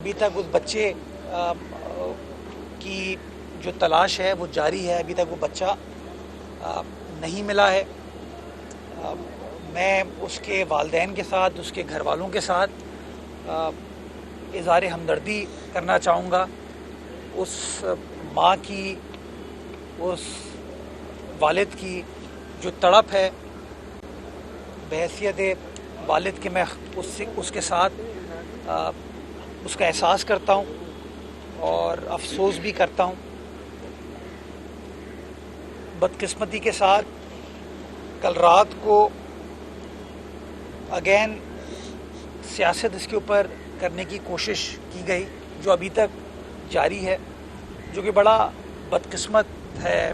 ابھی تک اس بچے کی جو تلاش ہے وہ جاری ہے. ابھی تک وہ بچہ نہیں ملا ہے. میں اس کے والدین کے ساتھ، اس کے گھر والوں کے ساتھ اظہار ہمدردی کرنا چاہوں گا. اس ماں کی، اس والد کی جو تڑپ ہے، بحیثیت والد کے میں اس کے ساتھ اس کا احساس کرتا ہوں اور افسوس بھی کرتا ہوں. بدقسمتی کے ساتھ کل رات کو اگین سیاست اس کے اوپر کرنے کی کوشش کی گئی، جو ابھی تک جاری ہے، جو کہ بڑا بدقسمت ہے.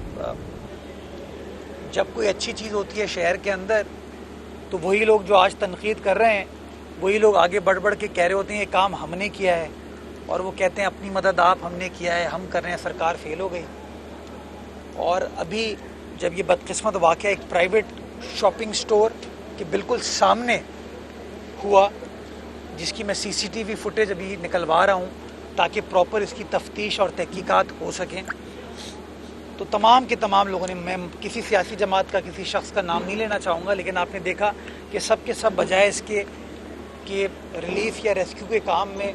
جب کوئی اچھی چیز ہوتی ہے شہر کے اندر تو وہی لوگ جو آج تنقید کر رہے ہیں، وہی لوگ آگے بڑھ کے کہہ رہے ہوتے ہیں یہ کام ہم نے کیا ہے، اور وہ کہتے ہیں اپنی مدد آپ ہم نے کیا ہے، ہم کر رہے ہیں، سرکار فیل ہو گئی. اور ابھی جب یہ بدقسمت واقعہ ایک پرائیویٹ شاپنگ سٹور کے بالکل سامنے ہوا، جس کی میں سی ٹی وی فوٹیج ابھی نکلوا رہا ہوں تاکہ پراپر اس کی تفتیش اور تحقیقات ہو سکیں، تو تمام کے تمام لوگوں نے، میں کسی سیاسی جماعت کا، کسی شخص کا نام نہیں لینا چاہوں گا، لیکن آپ نے دیکھا کہ سب کے سب بجائے اس کے کہ ریلیف یا ریسکیو کے کام میں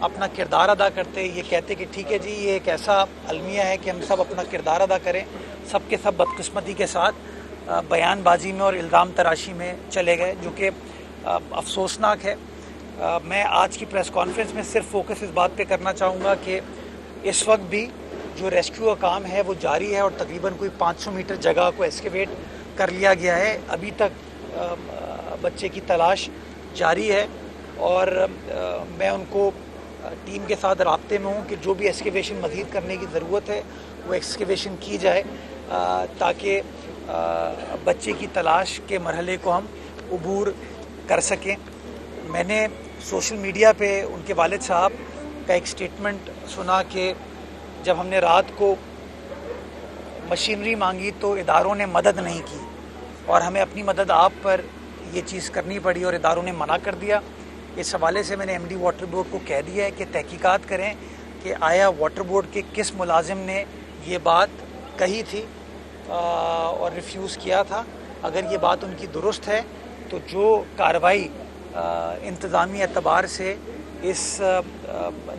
اپنا کردار ادا کرتے، یہ کہتے کہ ٹھیک ہے جی یہ ایک ایسا المیہ ہے کہ ہم سب اپنا کردار ادا کریں، سب کے سب بدقسمتی کے ساتھ بیان بازی میں اور الزام تراشی میں چلے گئے، جو کہ افسوسناک ہے. میں آج کی پریس کانفرنس میں صرف فوکس اس بات پہ کرنا چاہوں گا کہ اس وقت بھی جو ریسکیو کا کام ہے وہ جاری ہے، اور تقریباً کوئی 500 میٹر جگہ کو ایکسکیویٹ کر لیا گیا ہے. ابھی تک بچے کی تلاش جاری ہے، اور میں ان کو ٹیم کے ساتھ رابطے میں ہوں کہ جو بھی ایکسکیویشن مزید کرنے کی ضرورت ہے وہ ایکسکیویشن کی جائے، تاکہ بچے کی تلاش کے مرحلے کو ہم عبور کر سکیں. میں نے سوشل میڈیا پہ ان کے والد صاحب کا ایک سٹیٹمنٹ سنا کہ جب ہم نے رات کو مشینری مانگی تو اداروں نے مدد نہیں کی، اور ہمیں اپنی مدد آپ پر یہ چیز کرنی پڑی اور اداروں نے منع کر دیا. اس حوالے سے میں نے ایم ڈی واٹر بورڈ کو کہہ دیا ہے کہ تحقیقات کریں کہ آیا واٹر بورڈ کے کس ملازم نے یہ بات کہی تھی اور ریفیوز کیا تھا. اگر یہ بات ان کی درست ہے تو جو کارروائی انتظامی اعتبار سے اس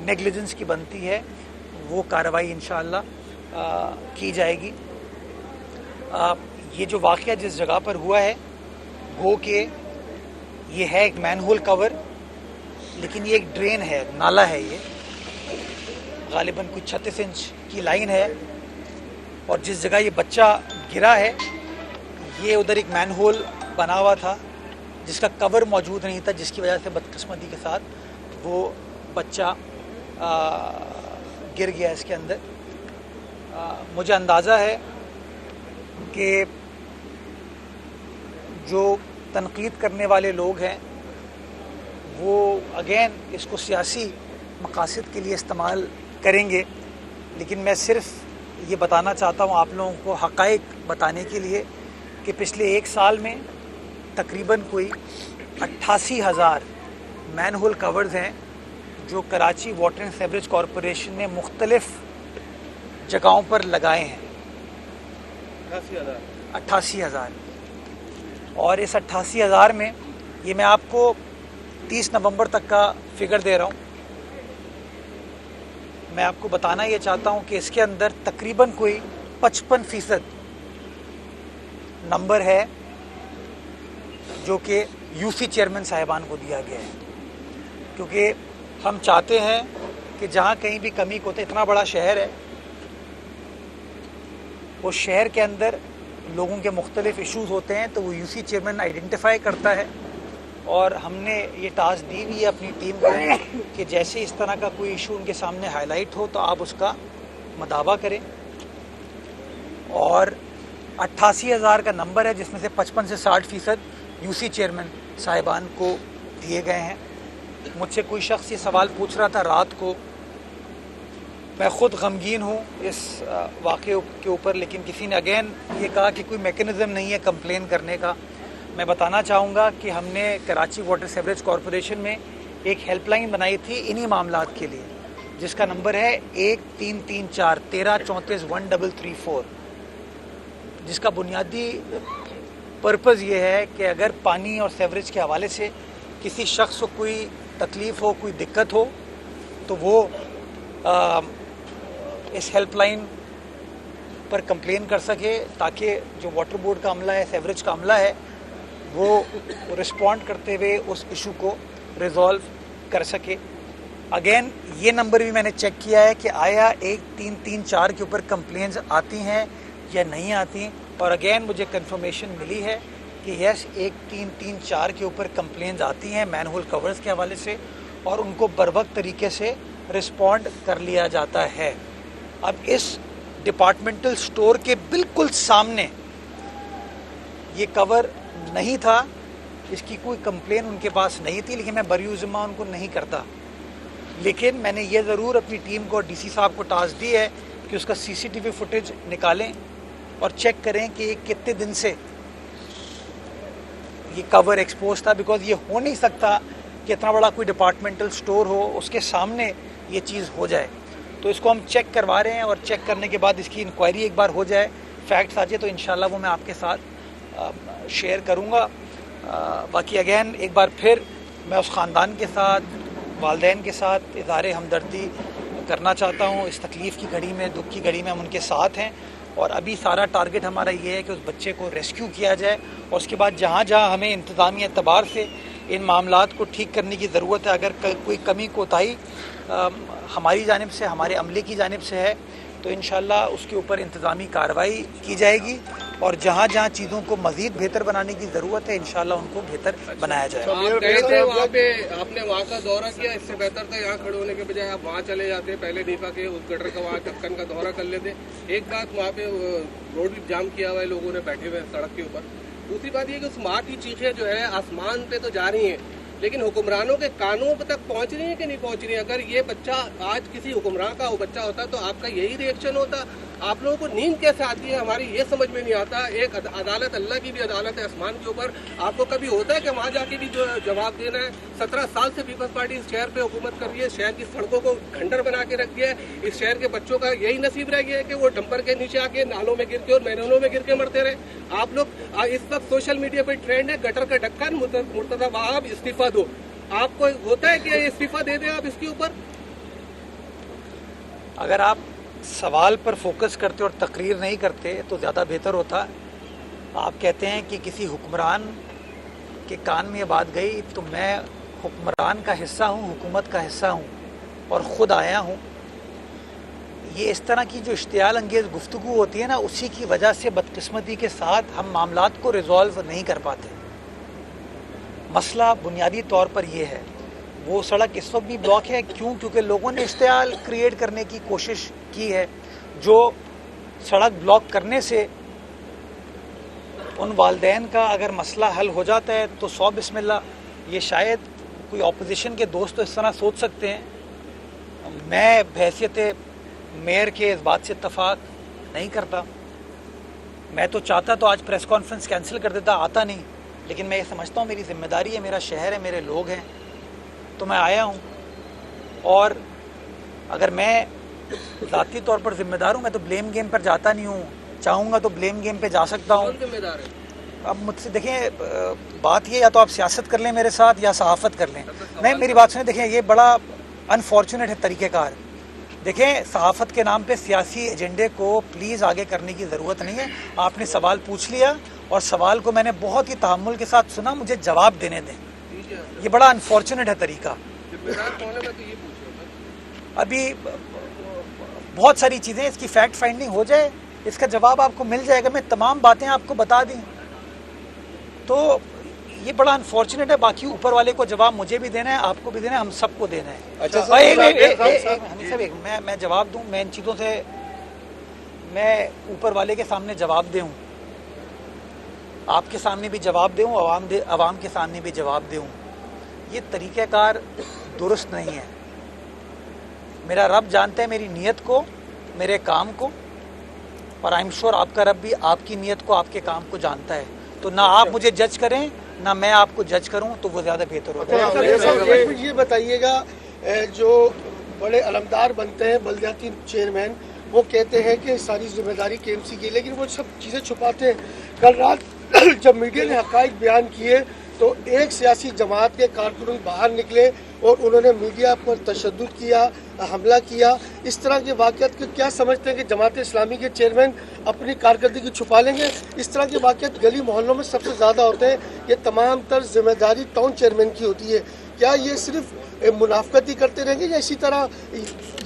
نیگلیجنس کی بنتی ہے وہ کارروائی انشاءاللہ کی جائے گی. یہ جو واقعہ جس جگہ پر ہوا ہے، گو کہ یہ ہے ایک مین ہول کور، لیکن یہ ایک ڈرین ہے، نالا ہے، یہ غالباً کچھ 36 انچ کی لائن ہے، اور جس جگہ یہ بچہ گرا ہے یہ ادھر ایک مین ہول بنا ہوا تھا جس کا کور موجود نہیں تھا، جس کی وجہ سے بدقسمتی کے ساتھ وہ بچہ گر گیا اس کے اندر. مجھے اندازہ ہے کہ جو تنقید کرنے والے لوگ ہیں وہ اگین اس کو سیاسی مقاصد کے لیے استعمال کریں گے، لیکن میں صرف یہ بتانا چاہتا ہوں آپ لوگوں کو، حقائق بتانے کے لیے، کہ پچھلے ایک سال میں تقریباً کوئی 88,000 مین ہول کورز ہیں جو Karachi water and sewerage corporation نے مختلف جگہوں پر لگائے ہیں. 88,000. اور اس 88,000 میں یہ میں آپ کو 30 نومبر تک کا فگر دے رہا ہوں. میں آپ کو بتانا یہ چاہتا ہوں کہ اس کے اندر تقریباً کوئی 55% نمبر ہے جو کہ یو سی چیئرمین صاحبان کو دیا گیا ہے، کیونکہ ہم چاہتے ہیں کہ جہاں کہیں بھی کمی کو، تو اتنا بڑا شہر ہے، اس شہر کے اندر لوگوں کے مختلف ایشوز ہوتے ہیں تو وہ یو سی چیئرمین آئیڈینٹیفائی کرتا ہے، اور ہم نے یہ ٹاسک دی ہوئی ہے اپنی ٹیم کو کہ جیسے اس طرح کا کوئی ایشو ان کے سامنے ہائی لائٹ ہو تو آپ اس کا مداوع کریں. اور 88,000 کا نمبر ہے جس میں سے 55 سے 60% یو سی چیئرمین صاحبان کو دیے گئے ہیں. مجھ سے کوئی شخص یہ سوال پوچھ رہا تھا رات کو، میں خود غمگین ہوں اس واقعے کے اوپر، لیکن کسی نے اگین یہ کہا کہ کوئی میکنزم نہیں ہے کمپلین کرنے کا. میں بتانا چاہوں گا کہ ہم نے کراچی واٹر سیوریج کارپوریشن میں ایک ہیلپ لائن بنائی تھی انہی معاملات کے لیے، جس کا نمبر ہے 1334 جس کا بنیادی پرپز یہ ہے کہ اگر پانی اور سیوریج کے حوالے سے کسی شخص کو کوئی تکلیف ہو، کوئی دقت ہو، تو وہ اس ہیلپ لائن پر کمپلین کر سکے، تاکہ جو واٹر بورڈ کا عملہ ہے، سیوریج کا عملہ ہے، وہ رسپونڈ کرتے ہوئے اس ایشو کو ریزالو کر سکے۔ اگین یہ نمبر بھی میں نے چیک کیا ہے کہ آیا 1334 کے اوپر کمپلینز آتی ہیں یا نہیں آتی، اور اگین مجھے کنفرمیشن ملی ہے کہ یس 1334 کے اوپر کمپلینز آتی ہیں مین ہول کورز کے حوالے سے، اور ان کو بروقت طریقے سے رسپونڈ کر لیا جاتا ہے۔ اب اس ڈپارٹمنٹل سٹور کے بالکل سامنے یہ کور نہیں تھا، اس کی کوئی کمپلین ان کے پاس نہیں تھی، لیکن میں بریو ذمہ ان کو نہیں کرتا، لیکن میں نے یہ ضرور اپنی ٹیم کو، ڈی سی صاحب کو ٹاسک دی ہے کہ اس کا سی سی ٹی وی فوٹیج نکالیں اور چیک کریں کہ یہ کتنے دن سے یہ کور ایکسپوز تھا، بیکاز یہ ہو نہیں سکتا کہ اتنا بڑا کوئی ڈپارٹمنٹل سٹور ہو، اس کے سامنے یہ چیز ہو جائے۔ تو اس کو ہم چیک کروا رہے ہیں، اور چیک کرنے کے بعد اس کی انکوائری ایک بار ہو جائے، فیکٹس آ جائے، تو انشاءاللہ وہ میں آپ کے ساتھ شیئر کروں گا۔ باقی اگین ایک بار پھر میں اس خاندان کے ساتھ، والدین کے ساتھ اظہار ہمدردی کرنا چاہتا ہوں۔ اس تکلیف کی گھڑی میں، دکھ کی گھڑی میں ہم ان کے ساتھ ہیں، اور ابھی سارا ٹارگٹ ہمارا یہ ہے کہ اس بچے کو ریسکیو کیا جائے، اور اس کے بعد جہاں جہاں ہمیں انتظامی اعتبار سے ان معاملات کو ٹھیک کرنے کی ضرورت ہے، اگر کوئی کمی کوتاہی ہماری جانب سے، ہمارے عملے کی جانب سے ہے، تو انشاءاللہ اس کے اوپر انتظامی کارروائی کی جائے گی، اور جہاں جہاں چیزوں کو مزید بہتر بنانے کی ضرورت ہے انشاءاللہ ان کو بہتر بنایا جائے گا۔ آپ گئے تھے وہاں پہ، آپ نے وہاں کا دورہ کیا، اس سے بہتر تھا یہاں کھڑے ہونے کے بجائے آپ وہاں چلے جاتے، پہلے نیپا کے اس گٹر کا وہاں ڈھکن کا دورہ کر لیتے۔ ایک بات، وہاں پہ روڈ بھی جام کیا ہوا ہے، لوگوں نے بیٹھے ہوئے سڑک کے اوپر۔ دوسری بات یہ کہ اس ماں کی چیخیں جو ہے آسمان پہ تو جا رہی ہیں، لیکن حکمرانوں کے کانوں تک پہنچ رہی ہیں کہ نہیں پہنچ رہی ہیں؟ اگر یہ بچہ آج کسی حکمران کا وہ بچہ ہوتا تو آپ کا یہی ری ایکشن ہوتا؟ آپ لوگوں کو نیند کیسے آتی ہے ہماری یہ سمجھ میں نہیں آتا۔ ایک عدالت، اللہ کی بھی عدالت ہے آسمان کے اوپر، آپ کو کبھی ہوتا ہے کہ وہاں جا کے بھی جو جواب دینا ہے؟ 17 سال سے پیپلز پارٹی اس شہر پہ حکومت کر رہی ہے، شہر کی سڑکوں کو کھنڈر بنا کے رکھ دیا ہے، اس شہر کے بچوں کا یہی نصیب رہ گیا ہے کہ وہ ڈمپر کے نیچے آ کے نالوں میں گر کے اور میدانوں میں گر کے مرتے رہے۔ آپ لوگ اس وقت سوشل میڈیا پہ ٹرینڈ ہے گٹر کا ڈھکن، مرتضی وہاب استعفیٰ دو۔ آپ کو ہوتا ہے کہ استعفیٰ دے دیں آپ اس کے اوپر؟ اگر آپ سوال پر فوکس کرتے اور تقریر نہیں کرتے تو زیادہ بہتر ہوتا۔ آپ کہتے ہیں کہ کسی حکمران کے کان میں یہ بات گئی، تو میں حکمران کا حصہ ہوں، حکومت کا حصہ ہوں، اور خود آیا ہوں۔ یہ اس طرح کی جو اشتعال انگیز گفتگو ہوتی ہے نا، اسی کی وجہ سے بدقسمتی کے ساتھ ہم معاملات کو ریزالو نہیں کر پاتے۔ مسئلہ بنیادی طور پر یہ ہے، وہ سڑک اس وقت بھی بلاک ہے، کیونکہ لوگوں نے اشتعال کریٹ کرنے کی کوشش کی ہے۔ جو سڑک بلاک کرنے سے ان والدین کا اگر مسئلہ حل ہو جاتا ہے تو 100 بسم اللہ۔ یہ شاید کوئی اپوزیشن کے دوست تو اس طرح سوچ سکتے ہیں، میں بحیثیت میئر کے اس بات سے اتفاق نہیں کرتا۔ میں تو چاہتا تو آج پریس کانفرنس کینسل کر دیتا، آتا نہیں، لیکن میں یہ سمجھتا ہوں میری ذمہ داری ہے، میرا شہر ہے، میرے لوگ ہیں، تو میں آیا ہوں۔ اور اگر میں ذاتی طور پر ذمہ دار ہوں، میں تو بلیم گیم پر جاتا نہیں ہوں، چاہوں گا تو بلیم گیم پہ جا سکتا ہوں۔ کون ذمہ دار ہے؟ اب مجھ سے دیکھیں، بات یہ، یا تو آپ سیاست کر لیں میرے ساتھ یا صحافت کر لیں۔ نہیں، میری بات سنیں، دیکھیں یہ بڑا انفارچونیٹ ہے طریقہ کار۔ دیکھیں، صحافت کے نام پہ سیاسی ایجنڈے کو پلیز آگے کرنے کی ضرورت نہیں ہے۔ آپ نے سوال پوچھ لیا، اور سوال کو میں نے بہت ہی تحمل کے ساتھ سنا، مجھے جواب دینے دیں۔ یہ بڑا انفارچونیٹ ہے طریقہ۔ ذمہ دار کون ہے؟ میں تو یہ پوچھ رہا تھا۔ ابھی بہت ساری چیزیں، اس کی فیکٹ فائنڈنگ ہو جائے، اس کا جواب آپ کو مل جائے گا۔ میں تمام باتیں آپ کو بتا دیں تو یہ بڑا انفارچونیٹ ہے۔ باقی اوپر والے کو جواب مجھے بھی دینا ہے، آپ کو بھی دینا ہے، ہم سب کو دینا ہے۔ اچھا میں جواب دوں، میں ان چیزوں سے میں اوپر والے کے سامنے جواب دوں، آپ کے سامنے بھی جواب دوں، عوام کے سامنے بھی جواب دوں۔ یہ طریقہ کار درست نہیں ہے۔ میرا رب جانتا ہے میری نیت کو، میرے کام کو، اور آئی ایم شور آپ کا رب بھی آپ کی نیت کو، آپ کے کام کو جانتا ہے۔ تو نہ آپ مجھے جج کریں ना मैं आपको जज करूं तो वो ज़्यादा बेहतर होगा। ये बताइएगा, जो बड़े अलमदार बनते हैं बल्दियाती चेयरमैन, वो कहते हैं कि सारी जिम्मेदारी केएमसी की, लेकिन वो सब चीज़ें छुपाते हैं। कल रात जब मीडिया ने हक़ाइक़ बयान किए तो एक सियासी जमात के कारकुन बाहर निकले और उन्होंने मीडिया पर तशद्दुद किया, हमला किया। इस तरह के वाक़यात को क्या समझते हैं कि जमात इस्लामी के चेयरमैन अपनी कारकर्दगी छुपा लेंगे? इस तरह के वाक़यात गली मोहल्लों में सबसे ज़्यादा होते हैं। ये तमाम तर जिम्मेदारी टाउन चेयरमैन की होती है। क्या ये सिर्फ मुनाफकत ही करते रहेंगे या इसी तरह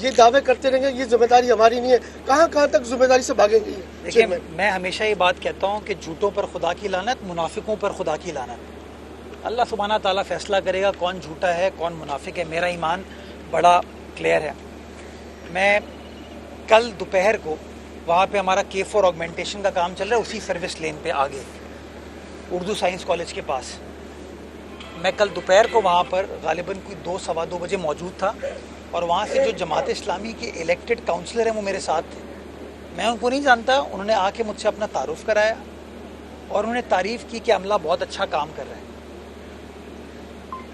ये दावे करते रहेंगे ये जिम्मेदारी हमारी नहीं है? कहाँ तक जिम्मेदारी से भागेंगे? देखिए, मैं हमेशा ये बात कहता हूँ कि झूठों पर खुदा की लानत, मुनाफिकों पर खुदा की लानत। अल्लाह सुब्हाना ताला फैसला करेगा कौन झूठा है कौन मुनाफिक है। मेरा ईमान बड़ा क्लियर है। मैं कल दोपहर को वहाँ पे हमारा K4 ऑगमेंटेशन का काम चल रहा है, उसी सर्विस लेन पे आगे उर्दू साइंस कॉलेज के पास। मैं कल दोपहर को वहाँ पर गालिबन कोई 2-2:15 बजे मौजूद था और वहाँ से जो जमात इस्लामी के इलेक्टेड काउंसलर हैं वो मेरे साथ थे। मैं उनको नहीं जानता, उन्होंने आके मुझसे अपना तारुफ कराया और उन्होंने तारीफ़ की कि अमला बहुत अच्छा काम कर रहा है।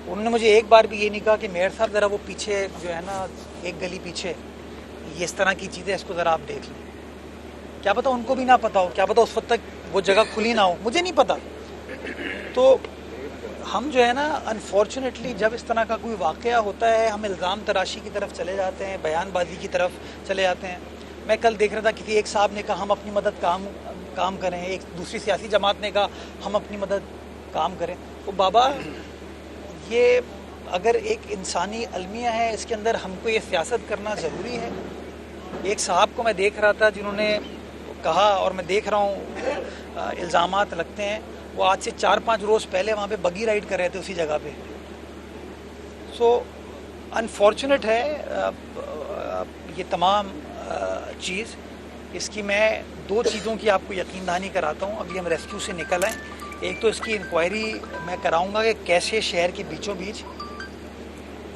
उन्होंने मुझे एक बार भी ये नहीं कहा कि मेयर साहब ज़रा वो पीछे जो है ना, एक गली पीछे ये इस तरह की चीज़ें, इसको ज़रा आप देख लें। क्या पता उनको भी ना पता हो, क्या पता उस वक्त तक वो जगह खुली ना हो, मुझे नहीं पता। तो हम जो है ना, अनफॉर्चुनेटली जब इस तरह का कोई वाक़या होता है हम इल्ज़ाम तराशी की तरफ चले जाते हैं, बयानबाजी की तरफ चले जाते हैं। मैं कल देख रहा था किसी एक साहब ने कहा हम अपनी मदद काम करें, एक दूसरी सियासी जमात ने कहा हम अपनी मदद काम करें। तो बाबा, ये अगर एक इंसानी अलमिया है, इसके अंदर हमको ये सियासत करना ज़रूरी है। एक साहब को मैं देख रहा था जिन्होंने कहा, और मैं देख रहा हूँ इल्ज़ामात लगते हैं, वो आज से 4-5 रोज़ पहले वहाँ पे बगी राइड कर रहे थे उसी जगह पे। सो अनफॉर्चुनेट है ये तमाम चीज़। इसकी मैं 2 चीज़ों की आपको यकीन दहानी कराता हूँ। अभी हम रेस्क्यू से निकल आए। एक तो इसकी इंक्वायरी मैं कराऊंगा कि कैसे शहर के बीचों बीच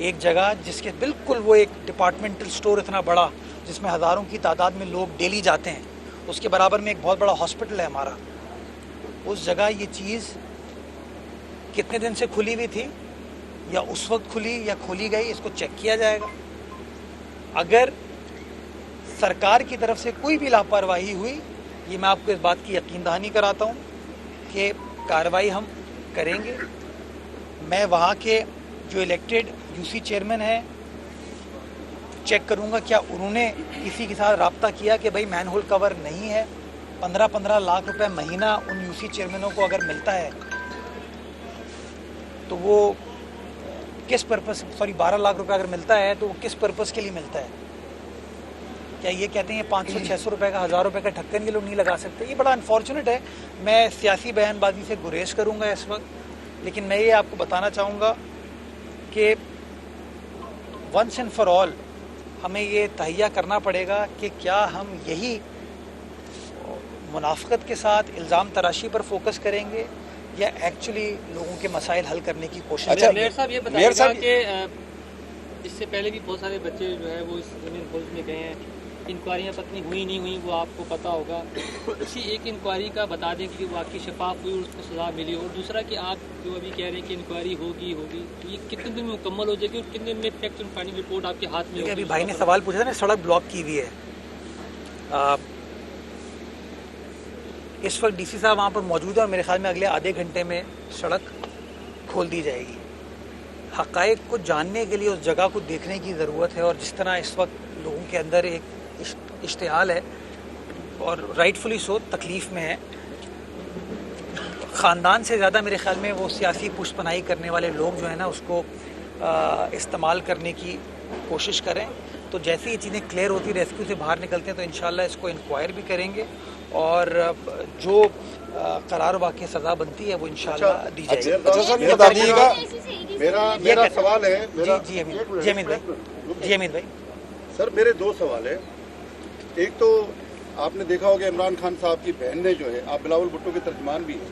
एक जगह जिसके बिल्कुल वो एक डिपार्टमेंटल स्टोर इतना बड़ा जिसमें हज़ारों की तादाद में लोग डेली जाते हैं, उसके बराबर में एक बहुत बड़ा हॉस्पिटल है हमारा, उस जगह ये चीज़ कितने दिन से खुली हुई थी या उस वक्त खुली या खोली गई, इसको चेक किया जाएगा। अगर सरकार की तरफ से कोई भी लापरवाही हुई, ये मैं आपको इस बात की यकीन दहानी कराता हूँ कि कार्रवाई हम करेंगे। मैं वहाँ के जो इलेक्टेड यूसी चेयरमैन हैं चेक करूँगा क्या उन्होंने किसी के साथ रब्ता किया कि भाई मैनहोल कवर नहीं है। 15-15 लाख रुपए महीना उन यूसी चेयरमैनों को अगर मिलता है तो वो किस पर्पस, 12 लाख रुपए अगर मिलता है तो वो किस पर्पस के लिए मिलता है? क्या ये कहते हैं 500-600 रुपये का, 1000 रुपये का ढक्कन ये लोग नहीं लगा सकते? ये बड़ा अनफॉर्चुनेट है। मैं सियासी बयानबाजी से गुरेज करूँगा इस वक्त, लेकिन मैं ये आपको बताना चाहूँगा कि वंस एंड फॉर ऑल हमें ये तहैया करना पड़ेगा कि क्या हम यही मुनाफिकत के साथ इल्ज़ाम तराशी पर फोकस करेंगे या एक्चुअली लोगों के मसाइल हल करने की कोशिश करेंगे। मेयर साहब, ये बताइएगा कि इससे पहले भी बहुत सारे बच्चे जो है वो इस ज़मीन खोज में गए हैं, इंक्वायरियाँ पत्नी हुई नहीं हुई वो आपको पता होगा। इसी एक इंक्वायरी का बता दें कि वाकई शफाफ हुई और उसको सज़ा मिली। और दूसरा कि आप जो अभी कह रहे हैं कि इंक्वायरी होगी तो ये कितने दिन में मुकम्मल हो जाएगी और कितने दिन में फैक्ट एंड फाइनल रिपोर्ट आपके हाथ में होगी? अभी भाई ने सवाल पूछा था ना, सड़क ब्लॉक की हुई है। इस वक्त डीसी साहब वहाँ पर मौजूद है और मेरे ख्याल में अगले आधे घंटे में सड़क खोल दी जाएगी। हक़ाइक़ को जानने के लिए उस जगह को देखने की ज़रूरत है और जिस तरह इस वक्त लोगों के अंदर एक इश्तिहाल है और राइटफुली सो तकलीफ़ में है, ख़ानदान से ज़्यादा मेरे ख्याल में वो सियासी पुष्पनाई करने वाले लोग जो है ना उसको इस्तेमाल करने की कोशिश करें। तो जैसे ही चीज़ें क्लियर होती, रेस्क्यू से बाहर निकलते हैं तो इंशाल्लाह इसको इंक्वायर भी करेंगे और जो करार वाक़ई सज़ा बनती है वो इंशाल्लाह दी जाएगी। अच्छा सर, ये बताइएगा, मेरा सवाल है। जी अमित भाई सर, मेरे 2 सवाल है। एक तो आपने देखा होगा इमरान खान साहब की बहन ने जो है, आप बिलावल भुट्टो के तर्जमान भी हैं,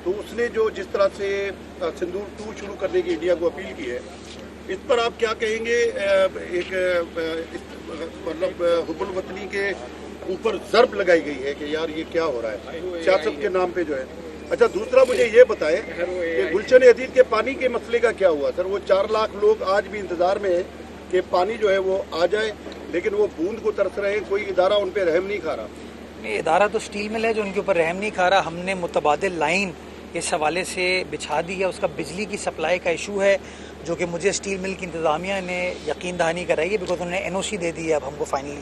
तो उसने जो जिस तरह से सिंदूर 2 शुरू करने की इंडिया को अपील की है, इस पर आप क्या कहेंगे? एक मतलब हुब्बुल वतनी के ऊपर ज़र्ब लगाई गई है कि यार ये क्या हो रहा है, सियासत के नाम पे जो है। अच्छा, दूसरा मुझे ये बताएं कि गुलशन हदीद के पानी के मसले का क्या हुआ सर? वो 4 लाख लोग आज भी इंतजार में है कि पानी जो है वो आ जाए, लेकिन वो बूंद को तरस रहे हैं, कोई इदारा उन पर रहम नहीं खा रहा। ये इदारा तो स्टील मिल है जो उनके ऊपर रहम नहीं खा रहा। हमने मुतबादिल लाइन इस हवाले से बिछा दी है। उसका बिजली की सप्लाई का इशू है जो कि मुझे स्टील मिल की इंतज़ामिया ने यकीन दहानी कराई है, बिकॉज उन्होंने NOC दे दी है अब हमको फाइनली।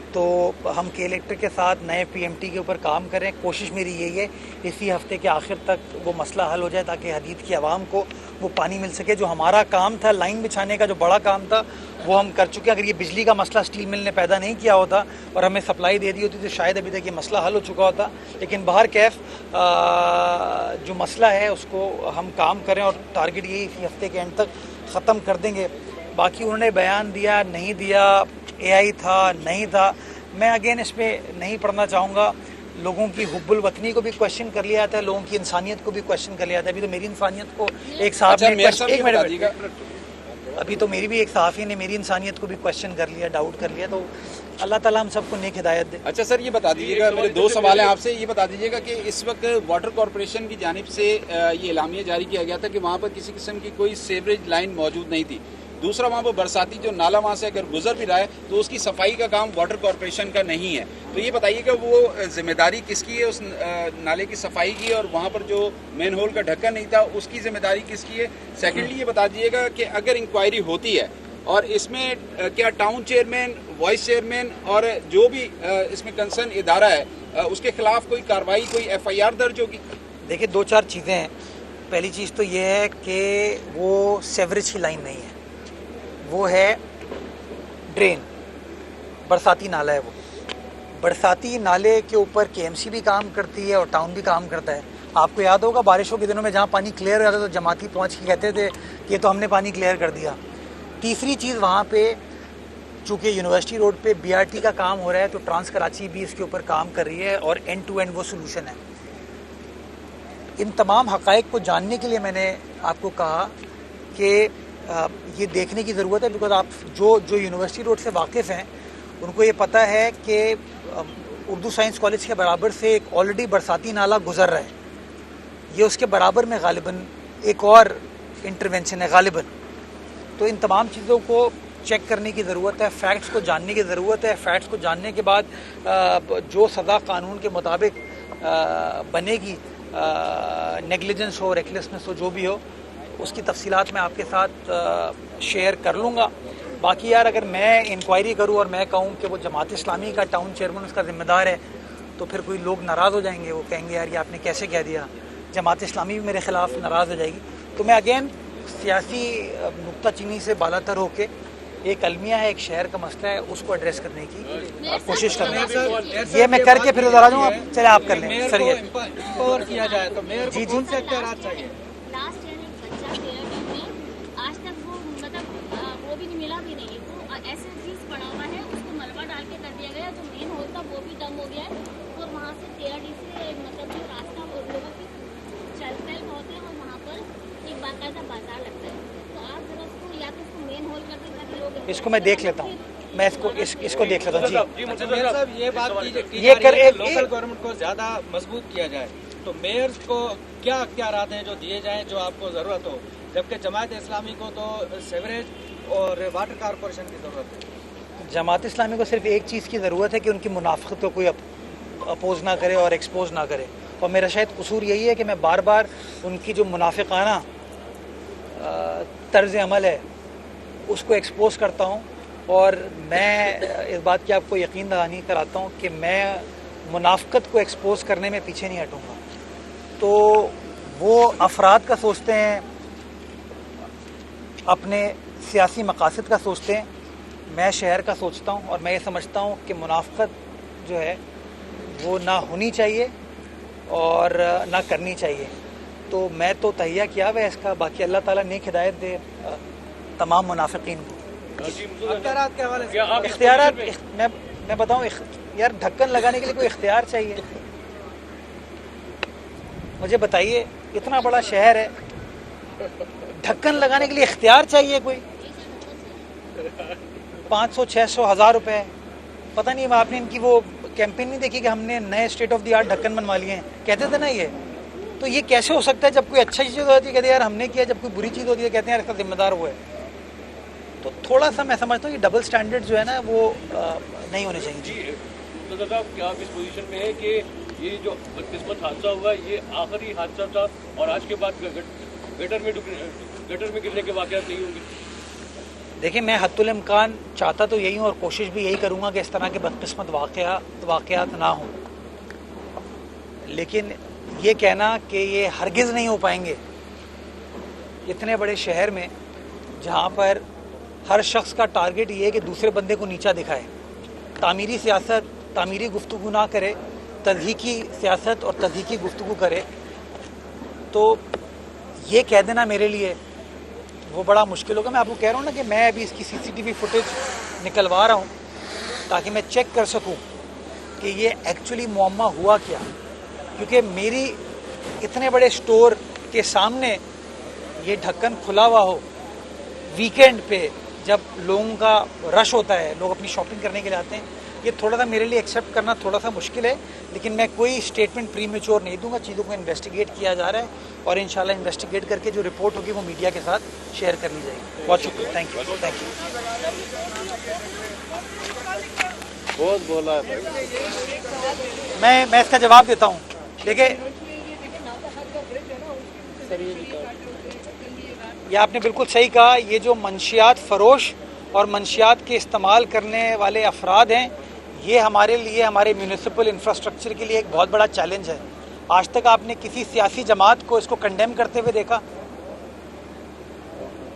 तो हम के इलेक्ट्रिक के साथ नए PMT के ऊपर काम करें। कोशिश मेरी यही है इसी हफ्ते के आखिर तक वो मसला हल हो जाए ताकि हदीद की आवाम को वो पानी मिल सके। जो हमारा काम था लाइन बिछाने का, जो बड़ा काम था, वो हम कर चुके हैं। अगर ये बिजली का मसला स्टील मिल ने पैदा नहीं किया होता और हमें सप्लाई दे दी होती तो शायद अभी तक ये मसला हल हो चुका होता। लेकिन बहर कैफ जो मसला है उसको हम काम करें और टारगेट यही इसी हफ्ते के एंड तक ख़त्म कर देंगे। बाकी उन्होंने बयान दिया नहीं दिया, AI था नहीं था, मैं अगेन इस पर नहीं पढ़ना चाहूँगा। लोगों की हुब्बुल वतनी को भी क्वेश्चन कर लिया जाता है, लोगों की इंसानियत को भी क्वेश्चन कर लिया जाता है। अभी तो मेरी इंसानियत को एक साहब ने एक मिनट अभी तो मेरी भी एक सहाफ़ी ने मेरी इंसानियत को भी क्वेश्चन कर लिया, डाउट कर लिया। तो अल्लाह ताला हम सबको नेक हिदायत दे। अच्छा सर, ये बता दीजिएगा, मेरे 2 सवाल हैं आपसे। ये बता दीजिएगा कि इस वक्त वाटर कॉरपोरेशन की जानिब से ये एलामिया जारी किया गया था कि वहाँ पर किसी किस्म की कोई सीवरेज लाइन मौजूद नहीं थी। दूसरा, वहाँ पर बरसाती जो नाला वहाँ से अगर गुजर भी रहा है तो उसकी सफाई का काम वाटर कॉरपोरेशन का नहीं है। तो ये बताइएगा वो जिम्मेदारी किसकी है उस नाले की सफाई की, और वहाँ पर जो मेन होल का ढक्कन नहीं था उसकी जिम्मेदारी किसकी है? सेकेंडली, ये बता दीजिएगा कि अगर इंक्वायरी होती है और इसमें क्या टाउन चेयरमैन, वाइस चेयरमैन और जो भी इसमें कंसर्न इदारा है उसके खिलाफ कोई कार्रवाई, कोई FIR दर्ज होगी? देखिए, 2-4 चीज़ें हैं। पहली चीज़ तो ये है कि वो सेवरेज की लाइन नहीं है, वो है ड्रेन, बरसाती नाला है। वो बरसाती नाले के ऊपर KMC भी काम करती है और टाउन भी काम करता है। आपको याद होगा बारिशों के दिनों में जहाँ पानी क्लियर हो जाता था तो जमाती पहुँच के कहते थे कि ये तो हमने पानी क्लियर कर दिया। तीसरी चीज़, वहाँ पे चूँकि यूनिवर्सिटी रोड पे BRT का काम हो रहा है तो ट्रांस कराची भी इसके ऊपर काम कर रही है और एंड टू एंड वो सोल्यूशन है। इन तमाम हक़ाइक़ को जानने के लिए मैंने आपको कहा कि ये देखने की ज़रूरत है, बिकॉज आप जो यूनिवर्सिटी रोड से वाकिफ़ हैं उनको ये पता है कि उर्दू साइंस कॉलेज के बराबर से एक ऑलरेडी बरसाती नाला गुज़र रहा है। ये उसके बराबर में गालिबन एक और इंटरवेंशन है गालिबन। तो इन तमाम चीज़ों को चेक करने की ज़रूरत है, फैक्ट्स को जानने की ज़रूरत है। फैक्ट्स को जानने के बाद जो सज़ा कानून के मुताबिक बनेगी, नेगलिजेंस हो, रेकलेसनेस हो, जो भी हो, उसकी तफसीलात मैं आपके साथ शेयर कर लूँगा। बाकी यार, अगर मैं इंक्वायरी करूँ और मैं कहूँ कि वो जमात इस्लामी का टाउन चेयरमैन उसका ज़िम्मेदार है तो फिर कोई लोग नाराज़ हो जाएंगे। वो कहेंगे यार ये आपने कैसे कह दिया, जमात इस्लामी भी मेरे ख़िलाफ़ नाराज़ हो जाएगी। तो मैं अगेन सियासी नुक्ता चीनी से बालातर होके एक अलमिया है, एक शहर का मसला है, उसको एड्रेस करने की कोशिश कर रहे हैं। ये मैं करके फिर उधर आ जाऊँ। चले आप कर लें सर। ये एम्पावर किया जाए तो मेयर जी को कौन से इख्तियारात चाहिए? लास्ट ईयर एक बच्चा 13 टीम में आज तक वो मतलब वो भी नहीं मिला भी नहीं। वो ऐसे चीज़ पड़ा हुआ है, उसको मलबा डाल के कर दिया गया। जो मेन होल था वो भी डम हो गया है और वहाँ से 13 डी से मतलब जो रास्ता और लोगों की चल पहल बहुत है और वहाँ पर एक बाकायदा बाजार लगता है। तो आप जरा उसको या तो उसको मेन होल कर दें ताकि लोग इसको मैं देख लेता हूँ, मैं इसको देख लेता हूँ। जी मेयर साहब, ये बात की ये कर लोकल गवर्नमेंट को ज़्यादा मजबूत किया जाए तो मेयर्स को क्या इख्तियारात हैं जो दिए जाएं जो आपको ज़रूरत हो, जबकि जमात इस्लामी को तो सेवरेज और वाटर कॉरपोरेशन की ज़रूरत है? जमात इस्लामी को सिर्फ एक चीज़ की ज़रूरत है कि उनकी मुनाफिकत को कोई अपोज ना करे और एक्सपोज ना करे। और मेरा शायद कसूर यही है कि मैं बार बार उनकी जो मुनाफिकाना तर्ज अमल है उसको एक्सपोज करता हूँ। और मैं इस बात की आपको यकीन दहानी कराता हूँ कि मैं मुनाफिकत को एक्सपोज करने में पीछे नहीं हटूँगा। तो वो अफराद का सोचते हैं, अपने सियासी मकासद का सोचते हैं, मैं शहर का सोचता हूँ। और मैं ये समझता हूँ कि मुनाफिकत जो है वो ना होनी चाहिए और ना करनी चाहिए। तो मैं तो तहिया किया हुआ है इसका। बाकी अल्लाह ताला नेक हिदायत दे तमाम मुनाफिकीन को। इख्तियारात के हवाले से इख्तियारात मैं बताऊँ यार, ढक्कन लगाने के लिए कोई इख्तियार चाहिए? मुझे बताइए, इतना बड़ा शहर है, ढक्कन लगाने के लिए इख्तियार चाहिए कोई? 500, 600, 1000 रुपये। पता नहीं आपने इनकी वो कैंपेन नहीं देखी कि हमने नए स्टेट ऑफ द आर्ट ढक्कन बनवा लिए हैं? कहते थे ना ये तो ये कैसे हो सकता है जब कोई अच्छा चीज़ होती है कहते हैं यार हमने किया, जब कोई बुरी चीज़ होती है कहते हैं यार इसका जिम्मेदार वो है। तो थोड़ा सा मैं समझता हूँ ये डबल स्टैंडर्ड जो है ना वो नहीं होने चाहिए। जी तो साहब क्या आप इस पोजीशन में है कि ये जो बदकिस्मत हादसा हुआ ये आखिरी हादसा था और आज के बाद गटर में गिरने के वाक़यात नहीं होंगे? देखिए मैं हद्दुल इम्कान चाहता तो यही हूँ और कोशिश भी यही करूँगा कि इस तरह के बदकिस्मत वाक़यात ना हों, लेकिन ये कहना कि ये हरगिज़ नहीं हो पाएंगे इतने बड़े शहर में जहाँ पर हर शख्स का टारगेट ये है कि दूसरे बंदे को नीचा दिखाए, तामीरी सियासत, तामीरी गुफ्तगू ना करे, तज़हीकी सियासत और तज़हीकी गुफ्तगू करे, तो ये कह देना मेरे लिए वो बड़ा मुश्किल होगा। मैं आपको कह रहा हूँ ना कि मैं अभी इसकी CCTV फुटेज निकलवा रहा हूँ ताकि मैं चेक कर सकूँ कि ये एक्चुअली मुअम्मा हुआ क्या, क्योंकि मेरी इतने बड़े स्टोर के सामने ये ढक्कन खुला हुआ हो वीकेंड पे जब लोगों का रश होता है, लोग अपनी शॉपिंग करने के लिए आते हैं, ये थोड़ा सा मेरे लिए एक्सेप्ट करना थोड़ा सा मुश्किल है, लेकिन मैं कोई स्टेटमेंट प्रीमेच्योर नहीं दूंगा। चीज़ों को इन्वेस्टिगेट किया जा रहा है और इंशाल्लाह इन्वेस्टिगेट करके जो रिपोर्ट होगी वो मीडिया के साथ शेयर कर ली जाएगी। बहुत शुक्रिया, थैंक यू। बहुत बोला है मैं इसका जवाब देता हूँ। देखिए ये आपने बिल्कुल सही कहा, ये जो मंशियात फरोश और मंशियात के इस्तेमाल करने वाले अफराद हैं, ये हमारे लिए, हमारे म्यूनिसिपल इंफ्रास्ट्रक्चर के लिए एक बहुत बड़ा चैलेंज है। आज तक आपने किसी सियासी जमात को इसको कंडेम करते हुए देखा?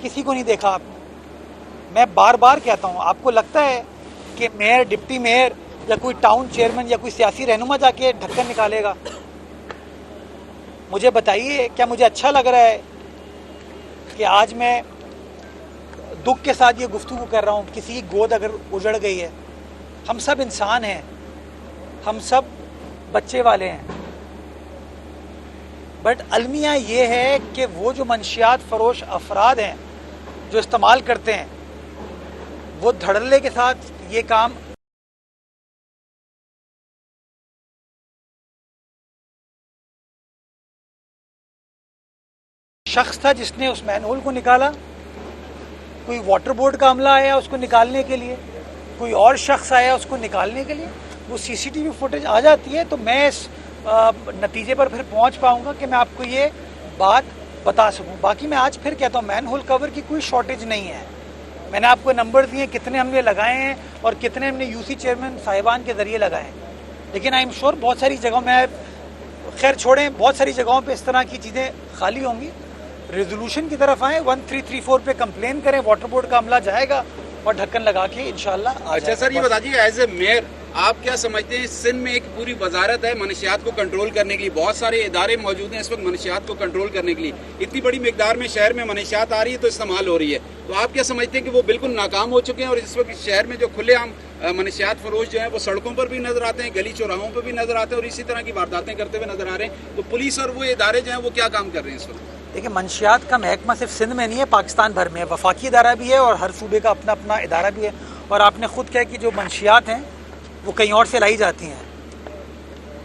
किसी को नहीं देखा आपने। मैं बार बार कहता हूँ, आपको लगता है कि मेयर, डिप्टी मेयर या कोई टाउन चेयरमैन या कोई सियासी रहनुमा जाके ढक्कन निकालेगा? मुझे बताइए, क्या मुझे अच्छा लग रहा है कि आज मैं दुख के साथ ये गुफ्तगू कर रहा हूँ? किसी की गोद अगर उजड़ गई है, हम सब इंसान हैं, हम सब बच्चे वाले हैं, बट अलमिया ये है कि वो जो मंशियात फरोश अफराद हैं जो इस्तेमाल करते हैं, वो धड़ल्ले के साथ ये काम शख्स था जिसने उस मैनहोल को निकाला, कोई वाटर बोर्ड का अमला आया उसको निकालने के लिए, कोई और शख्स आया उसको निकालने के लिए, वो CCTV फुटेज आ जाती है तो मैं इस नतीजे पर फिर पहुंच पाऊंगा कि मैं आपको ये बात बता सकूं। बाकी मैं आज फिर कहता हूं, मैनहोल कवर की कोई शॉर्टेज नहीं है। मैंने आपको नंबर दिए कितने हमने लगाए हैं और कितने हमने UC चेयरमैन साहिबान के जरिए लगाए हैं, लेकिन आई एम श्योर बहुत सारी जगहों में, खैर छोड़ें, बहुत सारी जगहों पे इस तरह की चीज़ें खाली होंगी। रेजोल्यूशन की तरफ आए, 1334 पे कंप्लेन करें, वाटर बोर्ड का अमला जाएगा और ढक्कन लगा के इंशाल्लाह आ अच्छा जाएगा। सर, ये बता दीजिए एज ए मेयर आप क्या समझते हैं, सिंध में एक पूरी वजारत है मनशियात को कंट्रोल करने के लिए, बहुत सारे इदारे मौजूद हैं इस वक्त मनशियात को कंट्रोल करने के लिए, इतनी बड़ी मिकदार में शहर में मनशियात आ रही है तो इस्तेमाल हो रही है, तो आप क्या समझते हैं कि वो बिल्कुल नाकाम हो चुके हैं और इस वक्त शहर में जो खुलेआम मनशियात फरोश जो है वो सड़कों पर भी नजर आते हैं, गली चौराहों पर भी नजर आते हैं और इसी तरह की वारदातें करते हुए नजर आ रहे हैं, तो पुलिस और वो इदारे जो हैं वो क्या काम कर रहे हैं इस वक्त? देखिए मंशियात का महकमा सिर्फ सिंध में नहीं है, पाकिस्तान भर में है, वफाकी इदारा भी है और हर सूबे का अपना अपना इदारा भी है। और आपने खुद कहा कि जो मंशियात हैं वो कहीं और से लाई जाती हैं,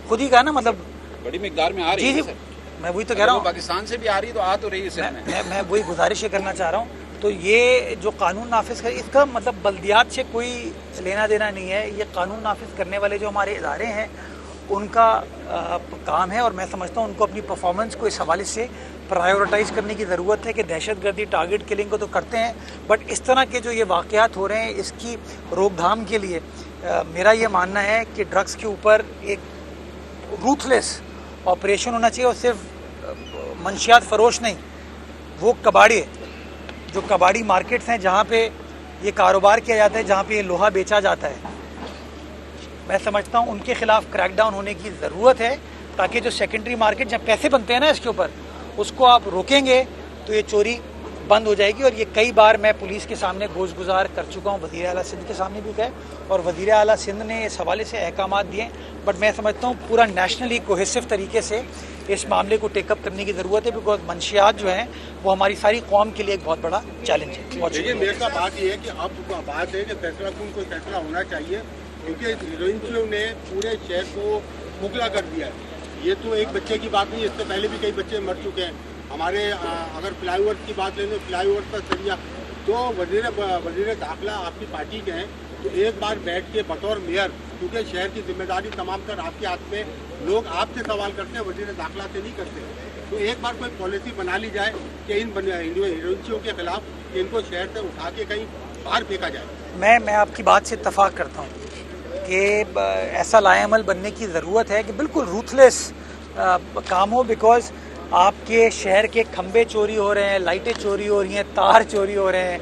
खुद ही कहा ना, मतलब बड़ी मिकदार में आ रही जी है जी, सर। मैं वही तो कह रहा हूँ, पाकिस्तान से भी आ रही है तो आ तो रही है सिंध में। मैं वही गुजारिश ये करना चाह रहा हूँ। तो ये जो कानून नाफिज कर, इसका मतलब बल्दियात से कोई लेना देना नहीं है, ये कानून नाफिज करने वाले जो हमारे इदारे हैं उनका काम है और मैं समझता हूँ उनको अपनी परफॉर्मेंस को इस हवाले से प्रायोरिटाइज़ करने की ज़रूरत है कि दहशतगर्दी, टारगेट किलिंग को तो करते हैं, बट इस तरह के जो ये वाक़यात हो रहे हैं इसकी रोकथाम के लिए मेरा ये मानना है कि ड्रग्स के ऊपर एक रूथलेस ऑपरेशन होना चाहिए और सिर्फ मंशियात फरोश नहीं, वो कबाड़ी, जो कबाड़ी मार्केट्स हैं जहाँ पे ये कारोबार किया जाता है, जहाँ पे ये लोहा बेचा जाता है, मैं समझता हूँ उनके खिलाफ क्रैकडाउन होने की ज़रूरत है ताकि जो सेकेंडरी मार्केट जब पैसे बनते हैं ना इसके ऊपर, उसको आप रोकेंगे तो ये चोरी बंद हो जाएगी। और ये कई बार मैं पुलिस के सामने गोश गुजार कर चुका हूँ, वज़ीर आला सिंध के सामने भी गए और वज़ीर आला सिंध ने इस हवाले से अहकामात दिए, बट मैं समझता हूँ पूरा नेशनली कोहेसिव तरीके से इस मामले को टेकअप करने की ज़रूरत है, बिकॉज मंशियात जो हैं वो हमारी सारी कौम के लिए एक बहुत बड़ा चैलेंज है। देखिए मेरे का बात ये है कि अब बात है कि फैसला कौन कोई फैसला होना चाहिए, क्योंकि हीरोइंस ने पूरे शहर को मुगला कर दिया है। ये तो एक बच्चे की बात नहीं, इससे पहले भी कई बच्चे मर चुके हैं हमारे। अगर फ्लाईओवर की बात लें तो फ्लाईओवर का सरिया तो वजीर दाखिला आपकी पार्टी के हैं, तो एक बार बैठ के बतौर मेयर, क्योंकि शहर की जिम्मेदारी तमाम तर आपके हाथ में, लोग आपसे सवाल करते हैं, वजीर दाखिला से नहीं करते, तो एक बार कोई पॉलिसी बना ली जाए कि इन हीरोइंसियों के खिलाफ कि इनको शहर से उठा के कहीं बाहर फेंका जाए। मैं आपकी बात से इत्तफाक करता हूँ कि ऐसा लाएअमल बनने की ज़रूरत है कि बिल्कुल रूथलेस काम हो, बिकॉज आपके शहर के खंबे चोरी हो रहे हैं, लाइटें चोरी हो रही हैं, तार चोरी हो रहे हैं,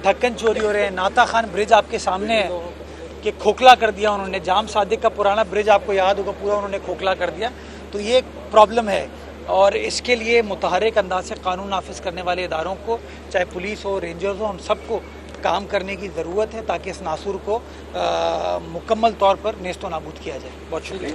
ढक्कन चोरी हो रहे हैं। नाता खान ब्रिज आपके सामने है कि खोखला कर दिया उन्होंने, जाम सादिक का पुराना ब्रिज आपको याद होगा, पूरा उन्होंने खोखला कर दिया। तो ये एक प्रॉब्लम है और इसके लिए मुतहरिक अंदाज से कानून नाफिज करने वाले इदारों को, चाहे पुलिस हो, रेंजर्स हो, उन सबको काम करने की ज़रूरत है ताकि इस नासूर को मुकम्मल तौर पर नेस्तो नाबूद किया जाए। बहुत शुक्रिया।